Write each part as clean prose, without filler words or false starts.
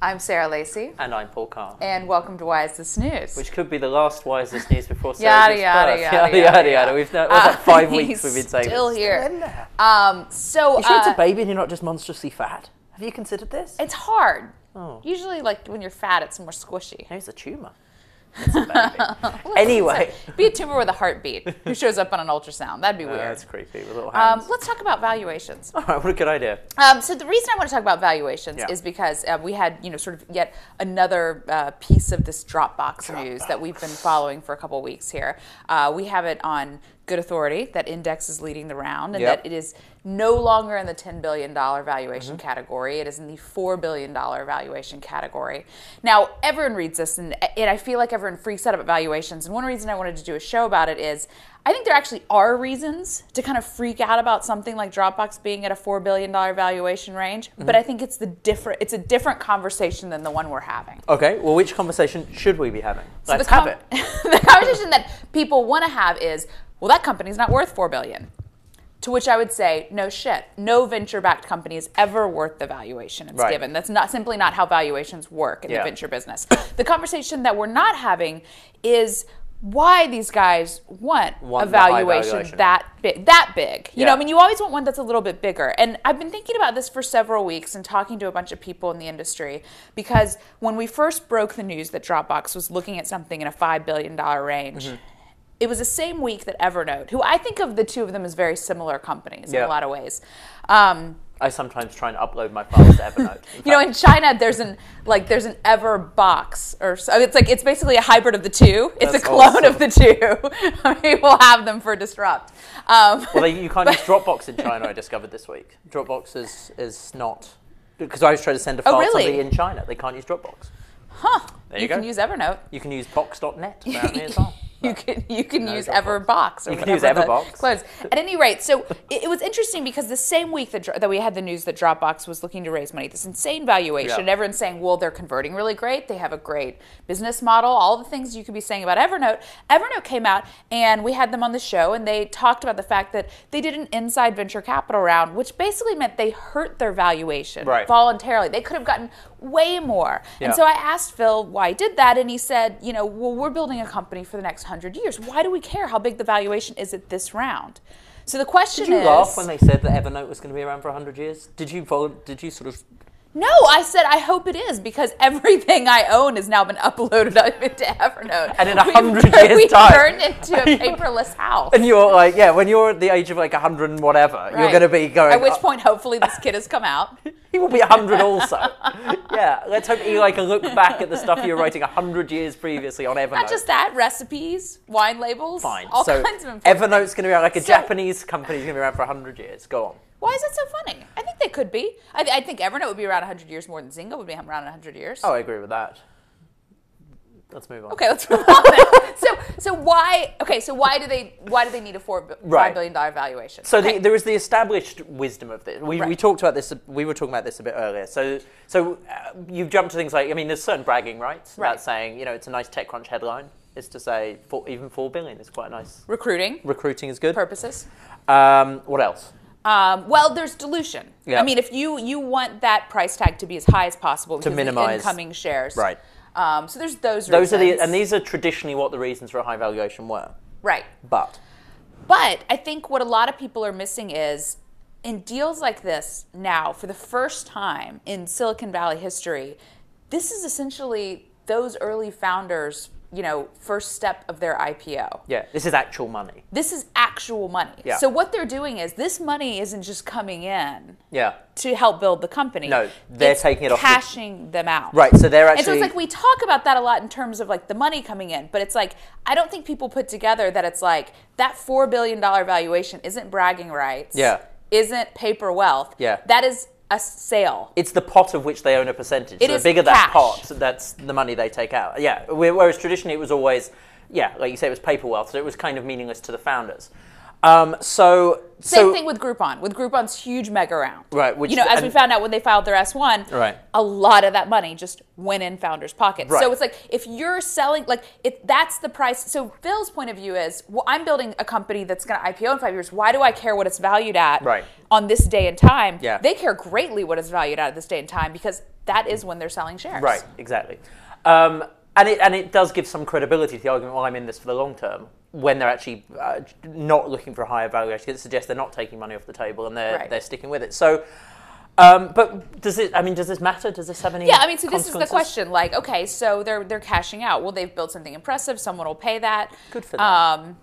I'm Sarah Lacy. And I'm Paul Carr. And welcome to Why Is This News? Which could be the last Why Is This News before Sarah's yada, birth. Yada, yada. We've what's that, 5 weeks we've been saying still this. here. Still in there. You sure it's a baby and you're not just monstrously fat? Have you considered this? It's hard. Oh. Usually, like, when you're fat, it's more squishy. Maybe it's a tumour. It's a baby. Anyway. Be a tumor with a heartbeat who shows up on an ultrasound. That'd be weird. That's creepy with little hands. Let's talk about valuations. All right, what a good idea. So the reason I want to talk about valuations is because we had, sort of yet another piece of this Dropbox news that we've been following for a couple of weeks here. We have it on good authority that Index is leading the round and that it is no longer in the $10 billion valuation category. It is in the $4 billion valuation category. Now, everyone reads this, and I feel like everyone freaks out about valuations. And one reason I wanted to do a show about it is I think there actually are reasons to kind of freak out about something like Dropbox being at a $4 billion valuation range. But I think it's a different conversation than the one we're having. Okay, well, which conversation should we be having? So Let's have it. The conversation that people want to have is, well, that company's not worth $4 billion. To which I would say, no shit. No venture-backed company is ever worth the valuation it's given. That's simply not how valuations work in the venture business. The conversation that we're not having is why these guys want a valuation that big. You know, I mean, you always want one that's a little bit bigger. And I've been thinking about this for several weeks and talking to a bunch of people in the industry because when we first broke the news that Dropbox was looking at something in a $5 billion range, it was the same week that Evernote, who I think of the two of them as very similar companies in a lot of ways. I sometimes try and upload my files to Evernote. In China, there's an Everbox, or it's basically a hybrid of the two. It's a clone of the two. We'll have them for Disrupt. Well, you can't use Dropbox in China. I discovered this week. Dropbox is not because I was trying to send a file to somebody in China. They can't use Dropbox. Huh? There you go. Can use Evernote. You can use Box.net apparently as well. You can use Everbox. You can use Everbox. At any rate, so it was interesting because the same week that we had the news that Dropbox was looking to raise money, this insane valuation, and everyone's saying, well, they're converting really great. They have a great business model. All the things you could be saying about Evernote. Evernote came out, and we had them on the show, and they talked about the fact that they did an inside venture capital round, which basically meant they hurt their valuation voluntarily. They could have gotten way more. And so I asked Phil why he did that, and he said, well, we're building a company for the next 100 years. Why do we care how big the valuation is at this round? So the question is... Did you laugh when they said that Evernote was going to be around for 100 years? Did you sort of... No, I said I hope it is because everything I own has now been uploaded into Evernote. And in 100 years' time... turned into a paperless house. And you're like, when you're at the age of like 100 and whatever, you're going to be going... At which point, hopefully, this kid has come out. He will be 100 also. Let's hope Eli can look back at the stuff you were writing 100 years previously on Evernote. Not just that, recipes, wine labels, fine. All kinds of important Evernote's going to be around, like a Japanese company's going to be around for 100 years. Go on. Why is that so funny? I think they could be. I think Evernote would be around 100 years more than Zynga would be around 100 years. Oh, I agree with that. Let's move on. Okay, let's move on. So why do they need a $5 billion valuation? So there is the established wisdom of this. We talked about this. We were talking about this a bit earlier. So you've jumped to things like, there's certain bragging rights about saying, it's a nice TechCrunch headline is to say even $4 billion is quite nice. Recruiting is good. Purposes. What else? Well, there's dilution. Yeah. I mean, if you want that price tag to be as high as possible to minimize the incoming shares. Right. So there's those reasons. And these are traditionally what the reasons for a high valuation were. Right. But I think what a lot of people are missing is in deals like this now, for the first time in Silicon Valley history, this is essentially those early founders, first step of their IPO. Yeah, this is actual money. This is actual money. Yeah. So what they're doing is this money isn't just coming in to help build the company. No, they're taking it off. Cashing them out. Right, so they're actually... And so it's like we talk about that a lot in terms of like the money coming in, but it's like I don't think people put together that it's like that $4 billion valuation isn't bragging rights. Yeah. Isn't paper wealth. Yeah. That is a sale. It's the pot of which they own a percentage. It so is the bigger cash. that pot, that's the money they take out. Yeah. Whereas traditionally it was always, like you say, it was paper wealth, so it was kind of meaningless to the founders. Same thing with Groupon. With Groupon's huge mega round. Right. Which, as we found out when they filed their S1, right, a lot of that money just went in founders' pockets. Right. So it's like, if you're selling, that's the price. So Phil's point of view is, well, I'm building a company that's going to IPO in 5 years. Why do I care what it's valued at on this day and time? Yeah. They care greatly what it's valued at this day and time, because that is when they're selling shares. Right, exactly. And it does give some credibility to the argument, well, I'm in this for the long term, when they're actually not looking for a higher valuation. It suggests they're not taking money off the table and they're sticking with it. So, but does this matter? Does this have any so this is the question. Like, okay, so they're cashing out. Well, they've built something impressive. Someone will pay that. Good for them.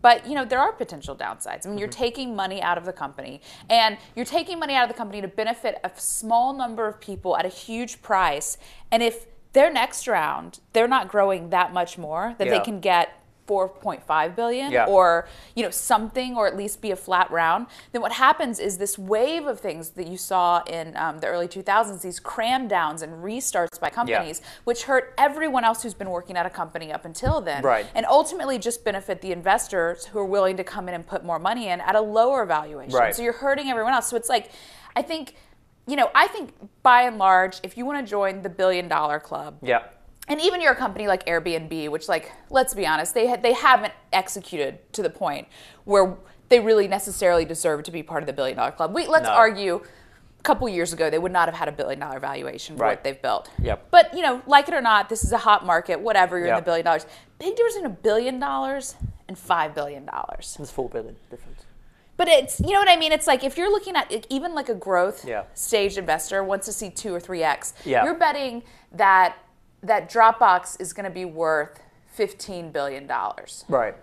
But, there are potential downsides. I mean, you're taking money out of the company, and you're taking money out of the company to benefit a small number of people at a huge price. And if their next round, they're not growing that much more, that they can get 4.5 billion or something, or at least be a flat round, then what happens is this wave of things that you saw in the early 2000s, these cram downs and restarts by companies, which hurt everyone else who's been working at a company up until then, and ultimately just benefit the investors who are willing to come in and put more money in at a lower valuation. So you're hurting everyone else. So it's like, I think by and large, if you want to join the $1 billion club, and even you're a company like Airbnb, which, let's be honest, they haven't executed to the point where they really necessarily deserve to be part of the $1 billion club. Let's argue, a couple years ago, they would not have had a $1 billion valuation for what they've built. But, like it or not, this is a hot market, whatever, you're in the $1 billion. Big difference in $1 billion and $5 billion. It's $4 billion difference. But it's, you know what I mean? It's like, if you're looking at even like a growth stage investor wants to see 2 or 3x, you're betting that Dropbox is going to be worth $15 billion. Right.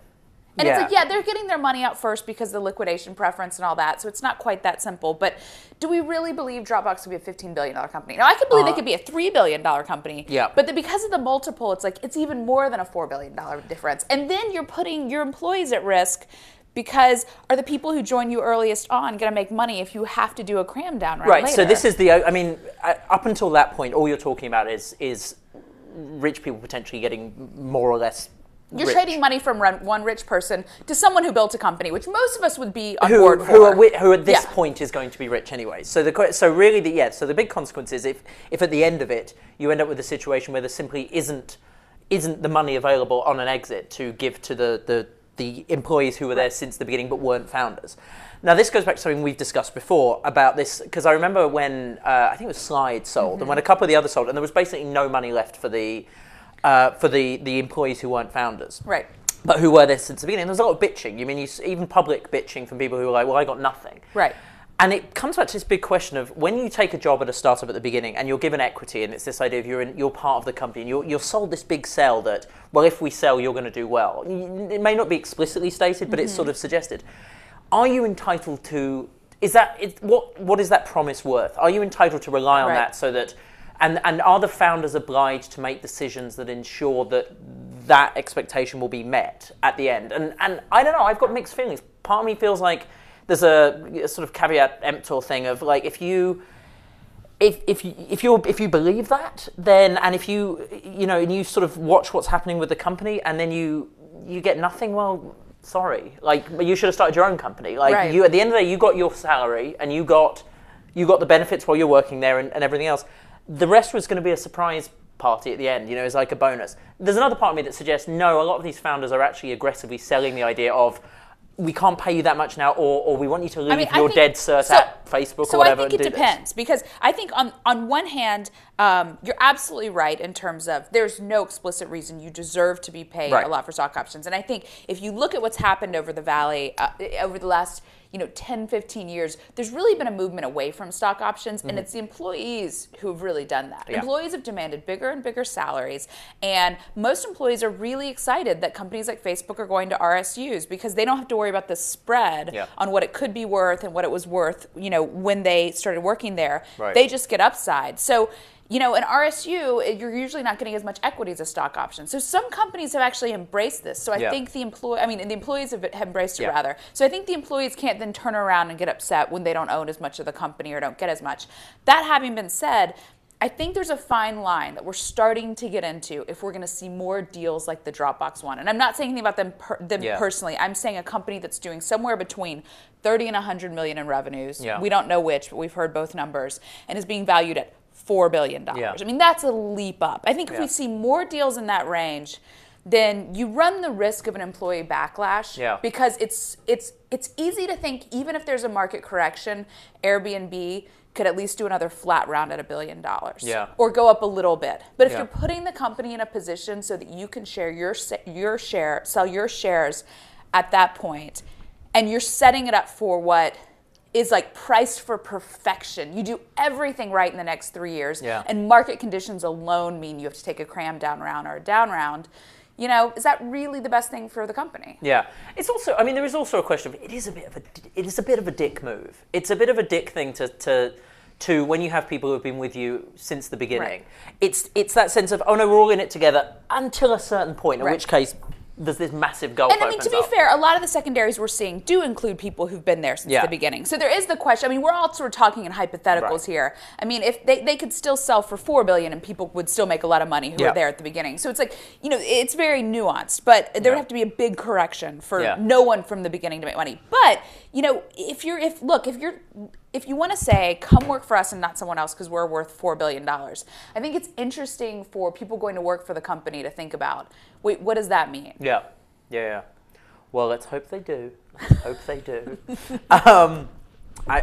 And it's like, they're getting their money out first because of the liquidation preference and all that. So it's not quite that simple. But do we really believe Dropbox will be a $15 billion company? Now, I could believe they could be a $3 billion company. But because of the multiple, it's like, it's even more than a $4 billion difference. And then you're putting your employees at risk, because are the people who join you earliest on going to make money if you have to do a cram down later? So this is up until that point, all you're talking about is rich people potentially getting more or less You're trading money from one rich person to someone who built a company, which most of us would be on board for. Who at this point is going to be rich anyway. So the big consequence is if at the end of it you end up with a situation where there simply isn't the money available on an exit to give to the employees who were there since the beginning but weren't founders. Now, this goes back to something we've discussed before about this, because I remember when, I think it was Slide sold, and when a couple of the others sold, and there was basically no money left for the employees who weren't founders. Right. But who were there since the beginning. There was a lot of bitching. Even public bitching from people who were like, well, I got nothing. Right. And it comes back to this big question of when you take a job at a startup at the beginning and you're given equity, and it's this idea of you're part of the company, and you're sold this big sell that, well, if we sell, you're going to do well. It may not be explicitly stated, but it's sort of suggested. Are you entitled to? What is that promise worth? Are you entitled to rely on that so that, and are the founders obliged to make decisions that ensure that expectation will be met at the end? And I don't know. I've got mixed feelings. Part of me feels like there's a sort of caveat emptor thing of like if you believe that, then, and if and you sort of watch what's happening with the company and then you get nothing, well, sorry, like you should have started your own company. Like you, at the end of the day, you got your salary and you got the benefits while you're working there and everything else. The rest was going to be a surprise party at the end, as like a bonus. There's another part of me that suggests no, a lot of these founders are actually aggressively selling the idea of we can't pay you that much now, or we want you to leave your dead cert at Facebook or whatever. So I think it depends, because I think on one hand, you're absolutely right in terms of there's no explicit reason you deserve to be paid a lot for stock options. And I think if you look at what's happened over the Valley over the last 10, 15 years, there's really been a movement away from stock options, and it's the employees who've really done that. Yeah. Employees have demanded bigger and bigger salaries, and most employees are really excited that companies like Facebook are going to RSUs because they don't have to worry about the spread on what it could be worth and what it was worth, when they started working there. Right. They just get upside. So, an RSU, you're usually not getting as much equity as a stock option. So some companies have actually embraced this. So I think the employees have embraced it rather. So I think the employees can't then turn around and get upset when they don't own as much of the company or don't get as much. That having been said, I think there's a fine line that we're starting to get into if we're going to see more deals like the Dropbox one. And I'm not saying anything about them personally. I'm saying a company that's doing somewhere between 30 and 100 million in revenues. Yeah. We don't know which, but we've heard both numbers, and is being valued at $4 billion. Yeah. I mean, that's a leap up. I think if we see more deals in that range, then you run the risk of an employee backlash. Yeah. Because it's easy to think, even if there's a market correction, Airbnb could at least do another flat round at $1 billion. Yeah. Or go up a little bit. But if Yeah. you're putting the company in a position so that you can sell your shares at that point, and you're setting it up for what is like priced for perfection. You do everything right in the next 3 years, and market conditions alone mean you have to take a cram down round or a down round. You know, is that really the best thing for the company? Yeah, it's also. I mean, there is also a question of it is a bit of a dick move. It's a bit of a dick thing to when you have people who have been with you since the beginning. Right. It's that sense of, oh no, we're all in it together until a certain point, in Right. which case there's this massive gulf. And I mean, to be fair, a lot of the secondaries we're seeing do include people who've been there since the beginning. So there is the question. I mean, we're all sort of talking in hypotheticals here. I mean, if they could still sell for $4 billion and people would still make a lot of money who were there at the beginning. So it's like, you know, it's very nuanced. But there would have to be a big correction for no one from the beginning to make money. But you know, if you want to say, come work for us and not someone else because we're worth $4 billion, I think it's interesting for people going to work for the company to think about, wait, what does that mean? Yeah. Well, let's hope they do. I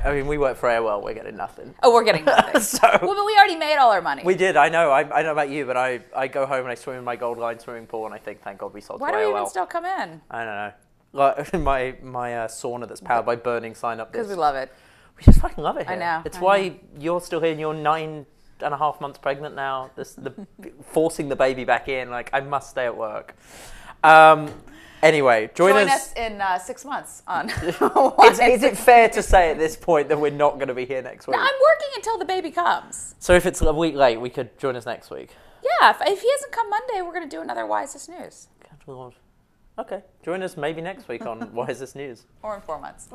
mean, we work for AOL. We're getting nothing. Oh, we're getting nothing. Well, but we already made all our money. We did. I know. I don't know about you, but I go home and I swim in my Gold Line swimming pool, and I think, thank God we sold to AOL. Why do we even still come in? I don't know. Like my sauna that's powered by burning sign up. Because we love it. We just fucking love it here. I know. It's why you're still here and you're 9.5 months pregnant now. Forcing the baby back in. Like, I must stay at work. Anyway, join us in 6 months on. Is it fair to say at this point that we're not going to be here next week? No, I'm working until the baby comes. So if it's a week late, we could join us next week. Yeah, if he hasn't come Monday, we're going to do another Why Is This News? Okay, join us maybe next week on Why Is This News? Or in 4 months.